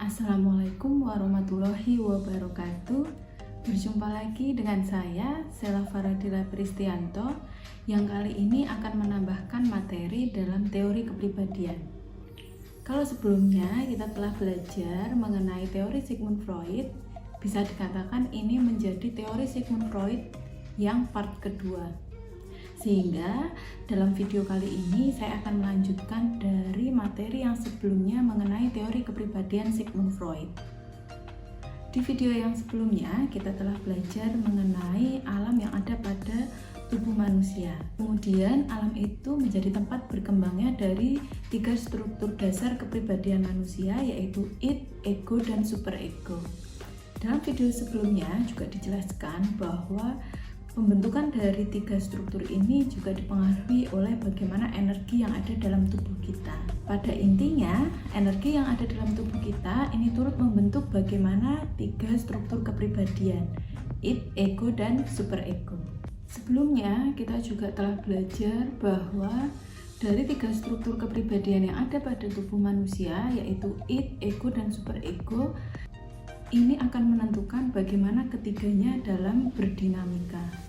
Assalamualaikum warahmatullahi wabarakatuh. Berjumpa lagi dengan saya, Sela Faradila Pristianto, yang kali ini akan menambahkan materi dalam teori kepribadian. Kalau sebelumnya kita telah belajar mengenai teori Sigmund Freud, bisa dikatakan ini menjadi teori Sigmund Freud yang part kedua. Sehingga dalam video kali ini saya akan melanjutkan dari materi yang sebelumnya mengenai teori kepribadian Sigmund Freud. Di video yang sebelumnya kita telah belajar mengenai alam yang ada pada tubuh manusia. Kemudian alam itu menjadi tempat berkembangnya dari 3 struktur dasar kepribadian manusia, yaitu id, ego, dan superego. Dalam video sebelumnya juga dijelaskan bahwa pembentukan dari 3 struktur ini juga dipengaruhi oleh bagaimana energi yang ada dalam tubuh kita. Pada intinya, energi yang ada dalam tubuh kita ini turut membentuk bagaimana 3 struktur kepribadian, id, ego, dan superego. Sebelumnya, kita juga telah belajar bahwa dari 3 struktur kepribadian yang ada pada tubuh manusia, yaitu id, ego, dan superego, ini akan menentukan bagaimana ketiganya dalam berdinamika.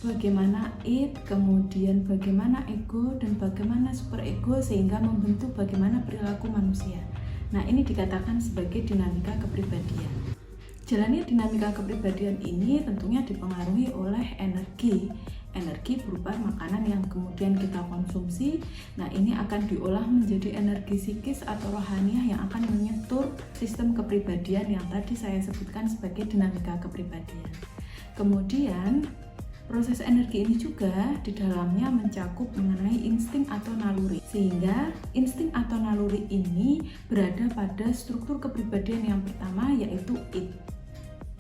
Bagaimana id, kemudian bagaimana ego, dan bagaimana superego sehingga membentuk bagaimana perilaku manusia. Nah, ini dikatakan sebagai dinamika kepribadian. Jalannya dinamika kepribadian ini tentunya dipengaruhi oleh energi. Energi berupa makanan yang kemudian kita konsumsi. Nah, ini akan diolah menjadi energi psikis atau rohaniah yang akan menyetur sistem kepribadian yang tadi saya sebutkan sebagai dinamika kepribadian. Kemudian, proses energi ini juga di dalamnya mencakup mengenai insting atau naluri. Sehingga insting atau naluri ini berada pada struktur kepribadian yang pertama, yaitu id.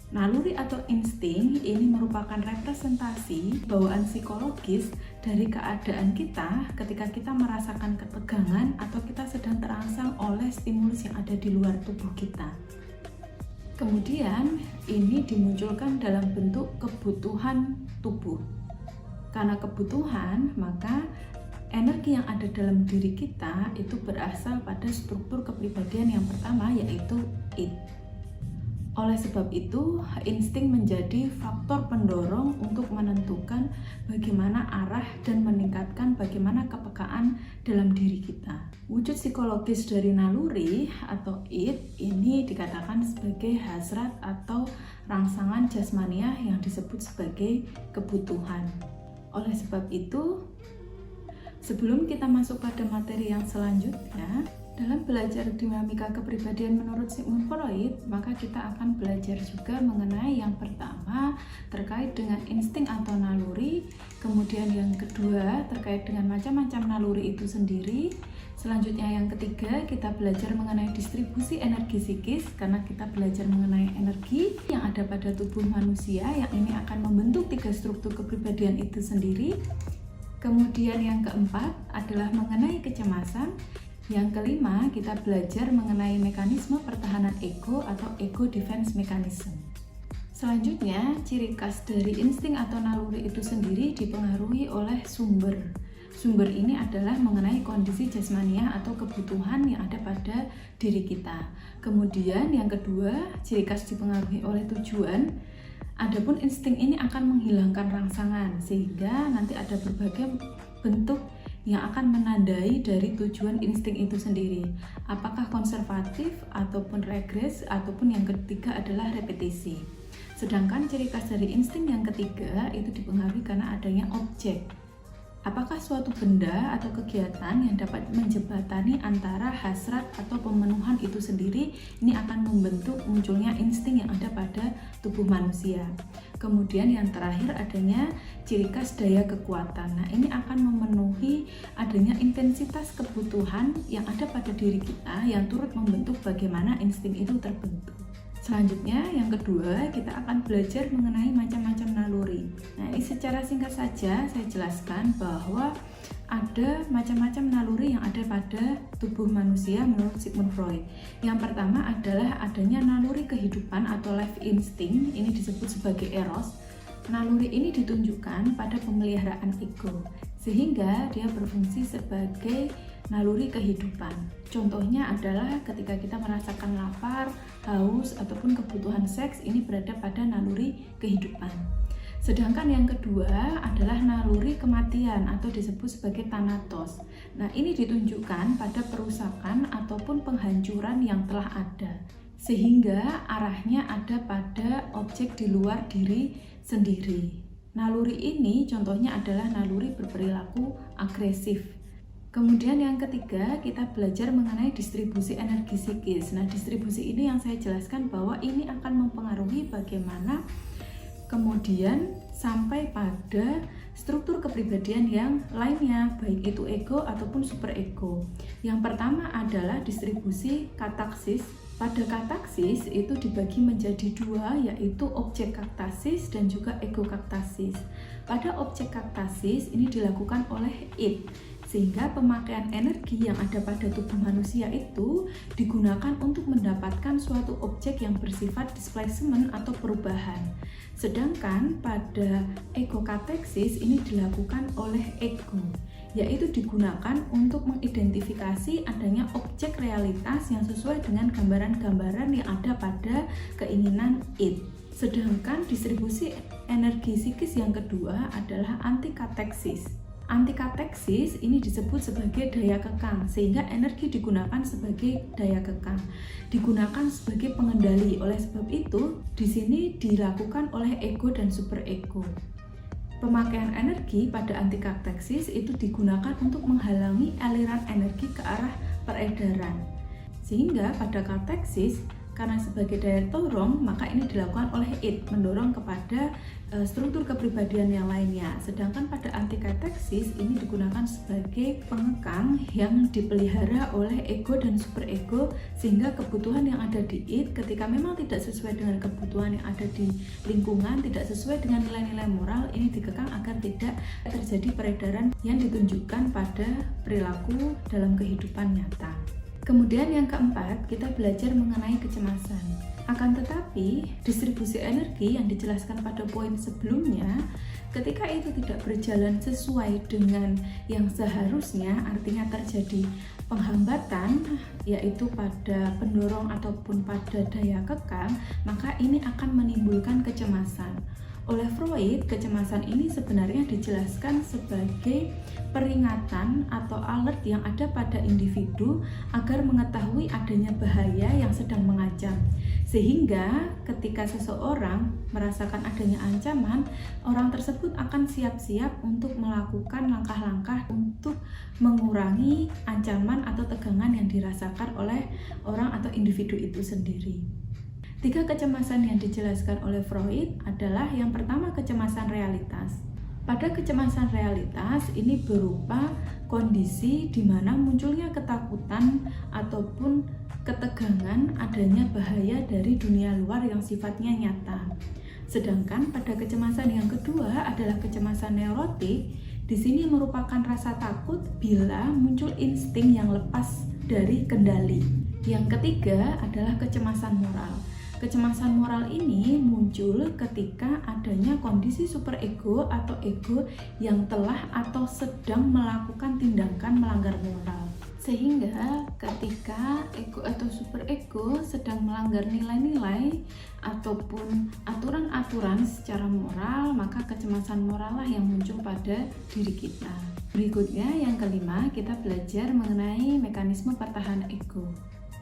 Naluri atau insting ini merupakan representasi bawaan psikologis dari keadaan kita ketika kita merasakan ketegangan atau kita sedang terangsang oleh stimulus yang ada di luar tubuh kita. Kemudian ini dimunculkan dalam bentuk kebutuhan tubuh. Karena kebutuhan, maka energi yang ada dalam diri kita itu berasal pada struktur kepribadian yang pertama, yaitu id. Oleh sebab itu, insting menjadi faktor pendorong untuk menentukan bagaimana arah dan meningkatkan bagaimana kepekaan dalam diri kita. Wujud psikologis dari naluri atau id ini dikatakan sebagai hasrat atau rangsangan jasmaniah yang disebut sebagai kebutuhan. Oleh sebab itu, sebelum kita masuk pada materi yang selanjutnya, dalam belajar dinamika kepribadian menurut Sigmund Freud, maka kita akan belajar juga mengenai yang pertama terkait dengan insting atau naluri, kemudian yang kedua terkait dengan macam-macam naluri itu sendiri. Selanjutnya yang ketiga kita belajar mengenai distribusi energi psikis, karena kita belajar mengenai energi yang ada pada tubuh manusia yang ini akan membentuk 3 struktur kepribadian itu sendiri. Kemudian yang keempat adalah mengenai kecemasan. Yang kelima, kita belajar mengenai mekanisme pertahanan ego atau ego defense mechanism. Selanjutnya, ciri khas dari insting atau naluri itu sendiri dipengaruhi oleh sumber. Sumber ini adalah mengenai kondisi jasmania atau kebutuhan yang ada pada diri kita. Kemudian yang kedua, ciri khas dipengaruhi oleh tujuan. Adapun insting ini akan menghilangkan rangsangan, sehingga nanti ada berbagai bentuk yang akan menandai dari tujuan insting itu sendiri. Apakah konservatif ataupun regres, ataupun yang ketiga adalah repetisi. Sedangkan ciri khas dari insting yang ketiga itu dipengaruhi karena adanya objek. Apakah suatu benda atau kegiatan yang dapat menjembatani antara hasrat atau pemenuhan itu sendiri, ini akan membentuk munculnya insting yang ada pada tubuh manusia. Kemudian yang terakhir adanya ciri khas daya kekuatan. Nah, ini akan memenuhi adanya intensitas kebutuhan yang ada pada diri kita yang turut membentuk bagaimana insting itu terbentuk. Selanjutnya, yang kedua, kita akan belajar mengenai macam-macam naluri. Nah, ini secara singkat saja saya jelaskan bahwa ada macam-macam naluri yang ada pada tubuh manusia menurut Sigmund Freud. Yang pertama adalah adanya naluri kehidupan atau life instinct, ini disebut sebagai eros. Naluri ini ditunjukkan pada pemeliharaan ego, sehingga dia berfungsi sebagai naluri kehidupan. Contohnya adalah ketika kita merasakan lapar, haus, ataupun kebutuhan seks, ini berada pada naluri kehidupan. Sedangkan yang kedua adalah naluri kematian atau disebut sebagai thanatos. Nah, ini ditunjukkan pada perusakan ataupun penghancuran yang telah ada, sehingga arahnya ada pada objek di luar diri sendiri. Naluri ini contohnya adalah naluri berperilaku agresif. Kemudian yang ketiga, kita belajar mengenai distribusi energi psikis. Nah, distribusi ini yang saya jelaskan bahwa ini akan mempengaruhi bagaimana kemudian sampai pada struktur kepribadian yang lainnya, baik itu ego ataupun superego. Yang pertama adalah distribusi kataksis. Pada kataksis itu dibagi menjadi dua, yaitu objek kaktasis dan juga ego kaktasis. Pada objek kaktasis ini dilakukan oleh id, sehingga pemakaian energi yang ada pada tubuh manusia itu digunakan untuk mendapatkan suatu objek yang bersifat displacement atau perubahan. Sedangkan pada ego kateksis ini dilakukan oleh ego, yaitu digunakan untuk mengidentifikasi adanya objek realitas yang sesuai dengan gambaran-gambaran yang ada pada keinginan id. Sedangkan distribusi energi psikis yang kedua adalah antikateksis. Antikateksis ini disebut sebagai daya kekang, sehingga energi digunakan sebagai daya kekang, digunakan sebagai pengendali. Oleh sebab itu, di sini dilakukan oleh ego dan superego. Pemakaian energi pada antikateksis itu digunakan untuk menghalangi aliran energi ke arah peredaran. Sehingga pada kateksis, karena sebagai daya dorong, maka ini dilakukan oleh id, mendorong kepada struktur kepribadian yang lainnya. Sedangkan pada antikateksis ini digunakan sebagai pengekang yang dipelihara oleh ego dan superego, sehingga kebutuhan yang ada di id ketika memang tidak sesuai dengan kebutuhan yang ada di lingkungan, tidak sesuai dengan nilai-nilai moral, ini dikekang agar tidak terjadi peredaran yang ditunjukkan pada perilaku dalam kehidupan nyata. Kemudian yang keempat, kita belajar mengenai kecemasan. Akan tetapi, distribusi energi yang dijelaskan pada poin sebelumnya, ketika itu tidak berjalan sesuai dengan yang seharusnya, artinya terjadi penghambatan, yaitu pada pendorong ataupun pada daya kekang, maka ini akan menimbulkan kecemasan. Oleh Freud, kecemasan ini sebenarnya dijelaskan sebagai peringatan atau alert yang ada pada individu agar mengetahui adanya bahaya yang sedang mengancam. Sehingga ketika seseorang merasakan adanya ancaman, orang tersebut akan siap-siap untuk melakukan langkah-langkah untuk mengurangi ancaman atau tegangan yang dirasakan oleh orang atau individu itu sendiri. 3 kecemasan yang dijelaskan oleh Freud adalah yang pertama, kecemasan realitas. Pada kecemasan realitas ini berupa kondisi di mana munculnya ketakutan ataupun ketegangan adanya bahaya dari dunia luar yang sifatnya nyata. Sedangkan pada kecemasan yang kedua adalah kecemasan neurotik. Di sini merupakan rasa takut bila muncul insting yang lepas dari kendali. Yang ketiga adalah kecemasan moral. Kecemasan moral ini muncul ketika adanya kondisi superego atau ego yang telah atau sedang melakukan tindakan melanggar moral. Sehingga ketika ego atau superego sedang melanggar nilai-nilai ataupun aturan-aturan secara moral, maka kecemasan moral lah yang muncul pada diri kita. Berikutnya yang kelima, kita belajar mengenai mekanisme pertahanan ego.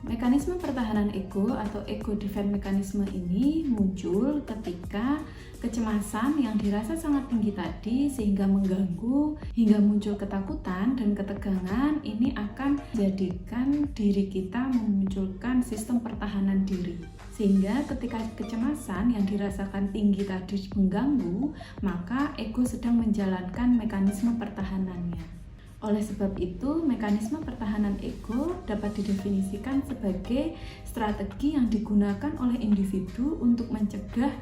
Mekanisme pertahanan ego atau ego defense mekanisme ini muncul ketika kecemasan yang dirasa sangat tinggi tadi sehingga mengganggu hingga muncul ketakutan dan ketegangan, ini akan menjadikan diri kita memunculkan sistem pertahanan diri. Sehingga ketika kecemasan yang dirasakan tinggi tadi mengganggu, maka ego sedang menjalankan mekanisme pertahanannya. Oleh sebab itu, mekanisme pertahanan ego dapat didefinisikan sebagai strategi yang digunakan oleh individu untuk mencegah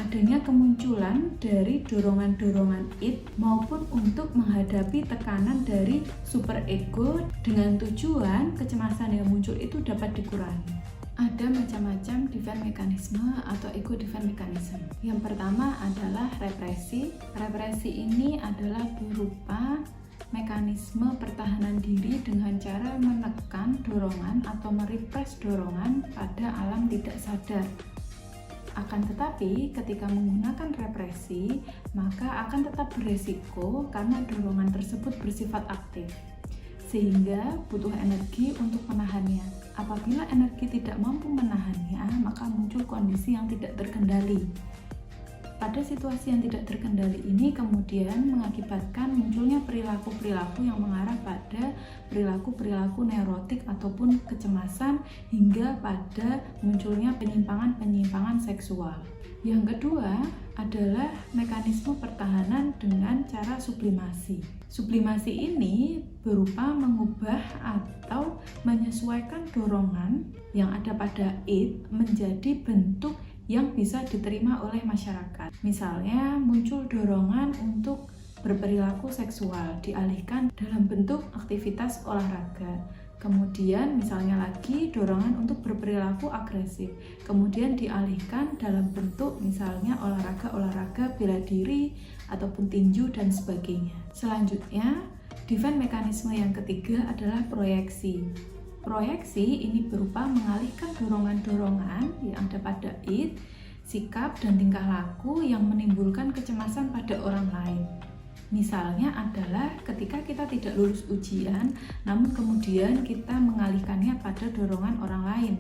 adanya kemunculan dari dorongan-dorongan id maupun untuk menghadapi tekanan dari superego dengan tujuan kecemasan yang muncul itu dapat dikurangi. Ada macam-macam defense mekanisme atau ego defense mechanism. Yang pertama adalah represi. Represi ini adalah berupa mekanisme pertahanan diri dengan cara menekan dorongan atau merepress dorongan pada alam tidak sadar. Akan tetapi, ketika menggunakan represi, maka akan tetap beresiko karena dorongan tersebut bersifat aktif, sehingga butuh energi untuk menahannya. Apabila energi tidak mampu menahannya, maka muncul kondisi yang tidak terkendali. Pada situasi yang tidak terkendali ini kemudian mengakibatkan munculnya perilaku-perilaku yang mengarah pada perilaku-perilaku neurotik ataupun kecemasan hingga pada munculnya penyimpangan-penyimpangan seksual. Yang kedua adalah mekanisme pertahanan dengan cara sublimasi. Sublimasi ini berupa mengubah atau menyesuaikan dorongan yang ada pada id menjadi bentuk yang bisa diterima oleh masyarakat. Misalnya muncul dorongan untuk berperilaku seksual dialihkan dalam bentuk aktivitas olahraga. Kemudian misalnya lagi dorongan untuk berperilaku agresif, kemudian dialihkan dalam bentuk misalnya olahraga bela diri ataupun tinju dan sebagainya. Selanjutnya, defense mekanisme yang ketiga adalah proyeksi. Proyeksi ini berupa mengalihkan dorongan-dorongan yang ada pada id, sikap dan tingkah laku yang menimbulkan kecemasan pada orang lain. Misalnya adalah ketika kita tidak lulus ujian, namun kemudian kita mengalihkannya pada dorongan orang lain,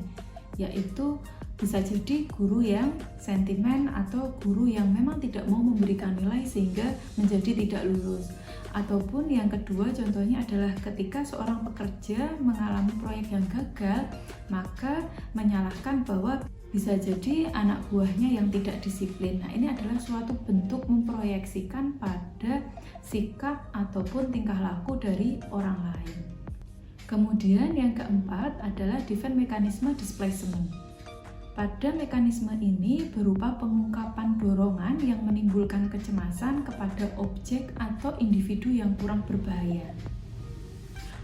yaitu bisa jadi guru yang sentimen atau guru yang memang tidak mau memberikan nilai sehingga menjadi tidak lulus. Ataupun yang kedua contohnya adalah ketika seorang pekerja mengalami proyek yang gagal, maka menyalahkan bahwa bisa jadi anak buahnya yang tidak disiplin. Nah, ini adalah suatu bentuk memproyeksikan pada sikap ataupun tingkah laku dari orang lain. Kemudian yang keempat adalah defense mekanisme displacement. Pada mekanisme ini berupa pengungkapan dorongan yang menimbulkan kecemasan kepada objek atau individu yang kurang berbahaya.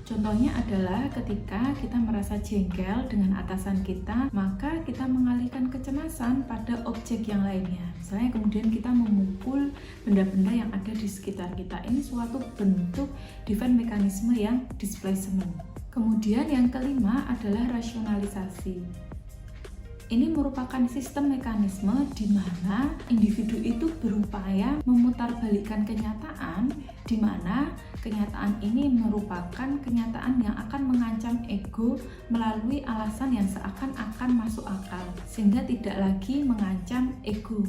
Contohnya adalah ketika kita merasa jengkel dengan atasan kita, maka kita mengalihkan kecemasan pada objek yang lainnya. Misalnya kemudian kita memukul benda-benda yang ada di sekitar kita. Ini suatu bentuk defense mekanisme yang displacement. Kemudian yang kelima adalah rasionalisasi. Ini merupakan sistem mekanisme di mana individu itu berupaya memutarbalikkan kenyataan, di mana kenyataan ini merupakan kenyataan yang akan mengancam ego melalui alasan yang seakan-akan masuk akal, sehingga tidak lagi mengancam ego.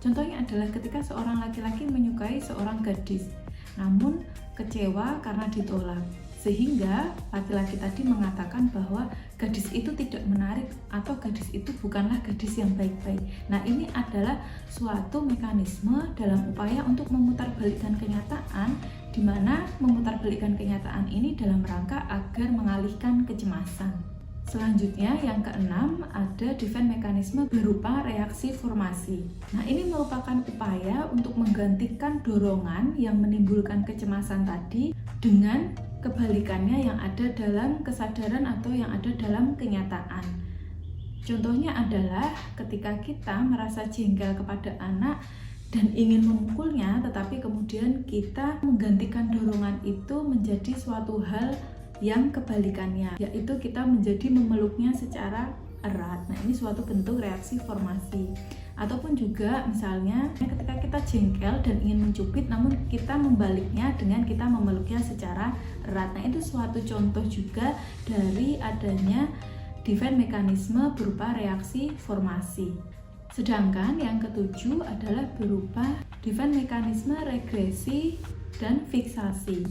Contohnya adalah ketika seorang laki-laki menyukai seorang gadis, namun kecewa karena ditolak. Sehingga laki-laki tadi mengatakan bahwa gadis itu tidak menarik atau gadis itu bukanlah gadis yang baik-baik. Nah, ini adalah suatu mekanisme dalam upaya untuk memutarbalikkan kenyataan, di mana memutarbalikkan kenyataan ini dalam rangka agar mengalihkan kecemasan. Selanjutnya yang keenam ada defense mekanisme berupa reaksi formasi. Nah, ini merupakan upaya untuk menggantikan dorongan yang menimbulkan kecemasan tadi dengan kebalikannya yang ada dalam kesadaran atau yang ada dalam kenyataan. Contohnya adalah ketika kita merasa jengkel kepada anak dan ingin memukulnya, tetapi kemudian kita menggantikan dorongan itu menjadi suatu hal yang kebalikannya, yaitu kita menjadi memeluknya secara erat. Nah, ini suatu bentuk reaksi formasi. Ataupun juga misalnya ketika kita jengkel dan ingin mencubit, namun kita membaliknya dengan kita memeluknya secara erat. Nah, itu suatu contoh juga dari adanya defense mekanisme berupa reaksi formasi. Sedangkan yang ketujuh adalah berupa defense mekanisme regresi dan fiksasi.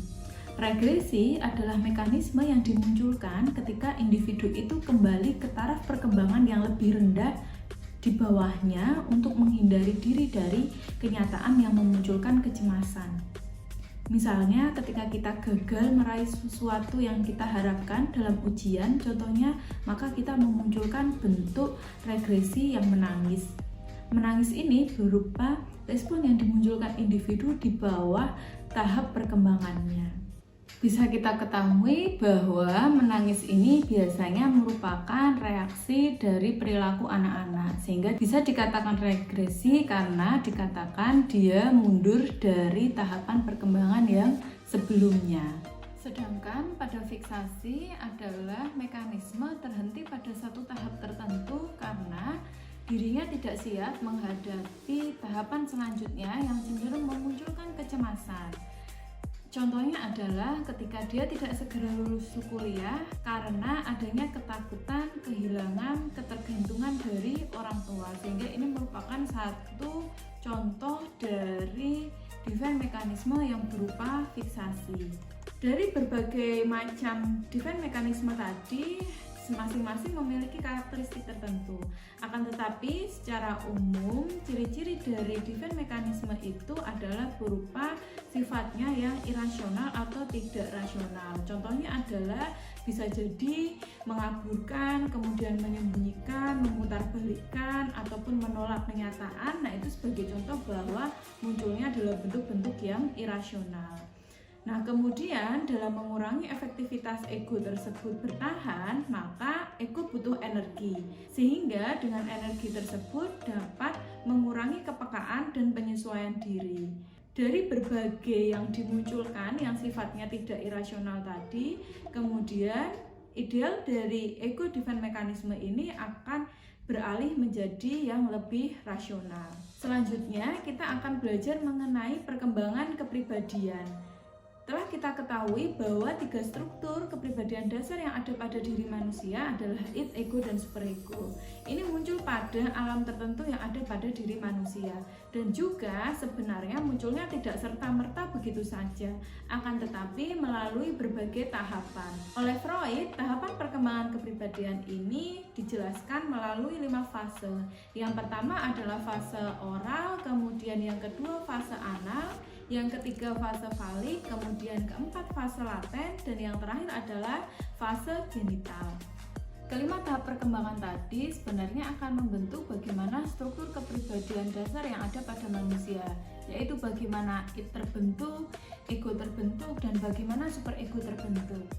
Regresi adalah mekanisme yang dimunculkan ketika individu itu kembali ke taraf perkembangan yang lebih rendah di bawahnya untuk menghindari diri dari kenyataan yang memunculkan kecemasan. Misalnya ketika kita gagal meraih sesuatu yang kita harapkan dalam ujian, contohnya, maka kita memunculkan bentuk regresi yang menangis. Menangis ini berupa respon yang dimunculkan individu di bawah tahap perkembangannya. Bisa kita ketahui bahwa menangis ini biasanya merupakan reaksi dari perilaku anak-anak, sehingga bisa dikatakan regresi karena dikatakan dia mundur dari tahapan perkembangan yang sebelumnya. Sedangkan pada fiksasi adalah mekanisme terhenti pada satu tahap tertentu karena dirinya tidak siap menghadapi tahapan selanjutnya yang cenderung memunculkan kecemasan. Contohnya adalah ketika dia tidak segera lulus kuliah karena adanya ketakutan, kehilangan, ketergantungan dari orang tua, sehingga ini merupakan satu contoh dari defense mekanisme yang berupa fiksasi. Dari berbagai macam defense mekanisme tadi, masing-masing memiliki karakteristik tertentu. Akan tetapi secara umum ciri-ciri dari defense mekanisme itu adalah berupa sifatnya yang irasional atau tidak rasional. Contohnya adalah bisa jadi mengaburkan, kemudian menyembunyikan, memutarbalikkan, ataupun menolak kenyataan. Nah, itu sebagai contoh bahwa munculnya adalah bentuk-bentuk yang irasional. Nah, kemudian dalam mengurangi efektivitas ego tersebut bertahan, maka ego butuh energi. Sehingga dengan energi tersebut dapat mengurangi kepekaan dan penyesuaian diri. Dari berbagai yang dimunculkan yang sifatnya tidak irasional tadi, kemudian ideal dari ego defense mekanisme ini akan beralih menjadi yang lebih rasional. Selanjutnya, kita akan belajar mengenai perkembangan kepribadian. Telah kita ketahui bahwa 3 struktur kepribadian dasar yang ada pada diri manusia adalah id, ego, dan superego. Ini muncul pada alam tertentu yang ada pada diri manusia, dan juga sebenarnya munculnya tidak serta-merta begitu saja, akan tetapi melalui berbagai tahapan. Oleh Freud, tahapan perkembangan kepribadian ini dijelaskan melalui 5 fase. Yang pertama adalah fase oral, kemudian yang kedua fase anal, yang ketiga fase falik, kemudian keempat fase laten, dan yang terakhir adalah fase genital. Kelima tahap perkembangan tadi sebenarnya akan membentuk bagaimana struktur kepribadian dasar yang ada pada manusia, yaitu bagaimana id terbentuk, ego terbentuk, dan bagaimana superego terbentuk.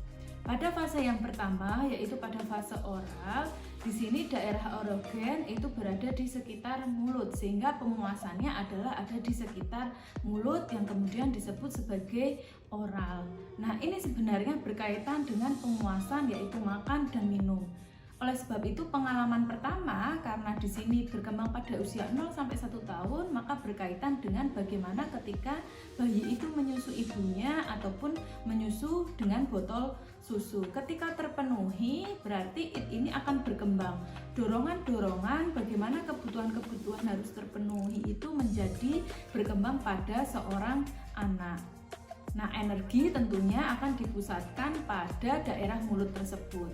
Pada fase yang pertama, yaitu pada fase oral, di sini daerah erogen itu berada di sekitar mulut, sehingga pemuasannya adalah ada di sekitar mulut yang kemudian disebut sebagai oral. Nah, ini sebenarnya berkaitan dengan pemuasan, yaitu makan dan minum. Oleh sebab itu, pengalaman pertama karena di sini berkembang pada usia 0 sampai 1 tahun, maka berkaitan dengan bagaimana ketika bayi itu menyusu ibunya ataupun menyusu dengan botol susu. Ketika terpenuhi, berarti ini akan berkembang. Dorongan-dorongan bagaimana kebutuhan-kebutuhan harus terpenuhi itu menjadi berkembang pada seorang anak. Nah, energi tentunya akan dipusatkan pada daerah mulut tersebut.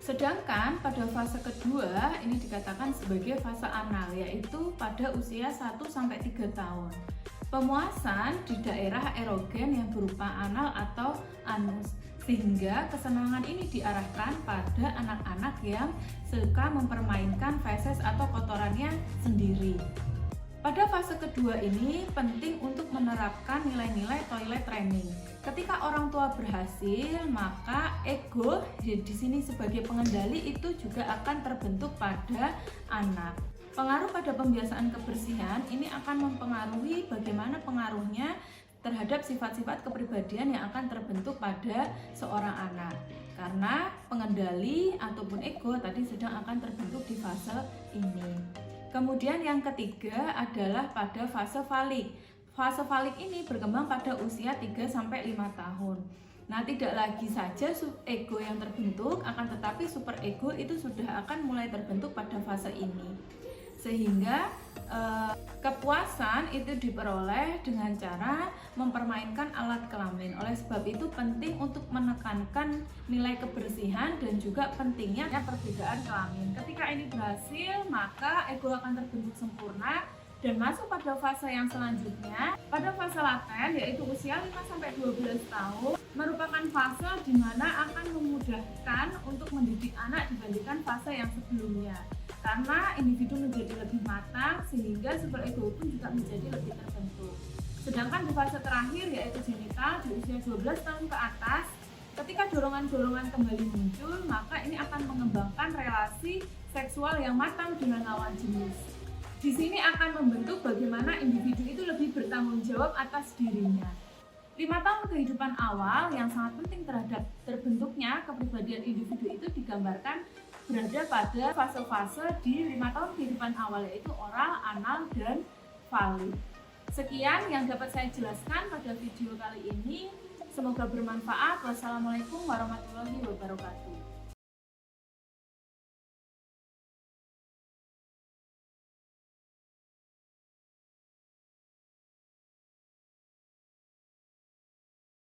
Sedangkan pada fase kedua ini dikatakan sebagai fase anal, yaitu pada usia 1-3 tahun. Pemuasan di daerah erogen yang berupa anal atau anus, sehingga kesenangan ini diarahkan pada anak-anak yang suka mempermainkan feses atau kotorannya sendiri. Pada fase kedua ini penting untuk menerapkan nilai-nilai toilet training. Ketika orang tua berhasil, maka ego di sini sebagai pengendali itu juga akan terbentuk pada anak. Pengaruh pada pembiasaan kebersihan ini akan mempengaruhi bagaimana pengaruhnya terhadap sifat-sifat kepribadian yang akan terbentuk pada seorang anak. Karena pengendali ataupun ego tadi sedang akan terbentuk di fase ini. Kemudian yang ketiga adalah pada fase falik. Fase falik ini berkembang pada usia 3-5 tahun. Nah, tidak lagi saja ego yang terbentuk, akan tetapi superego itu sudah akan mulai terbentuk pada fase ini. Sehingga kepuasan itu diperoleh dengan cara mempermainkan alat kelamin. Oleh sebab itu penting untuk menekankan nilai kebersihan dan juga pentingnya perbedaan kelamin. Ketika ini berhasil, maka ego akan terbentuk sempurna dan masuk pada fase yang selanjutnya. Pada fase laten, yaitu usia 5-12 tahun, merupakan fase di mana akan memudahkan untuk mendidik anak dibandingkan fase yang sebelumnya. Karena individu menjadi lebih matang sehingga superego pun juga menjadi lebih terbentuk. Sedangkan di fase terakhir yaitu genital di usia 12 tahun ke atas, ketika dorongan-dorongan kembali muncul, maka ini akan mengembangkan relasi seksual yang matang dengan lawan jenis. Di sini akan membentuk bagaimana individu itu lebih bertanggung jawab atas dirinya. 5 tahun kehidupan awal yang sangat penting terhadap terbentuknya kepribadian individu itu digambarkan berada pada fase-fase di 5 tahun kehidupan awal, yaitu oral, anal, dan valid. Sekian yang dapat saya jelaskan pada video kali ini. Semoga bermanfaat. Wassalamualaikum warahmatullahi wabarakatuh.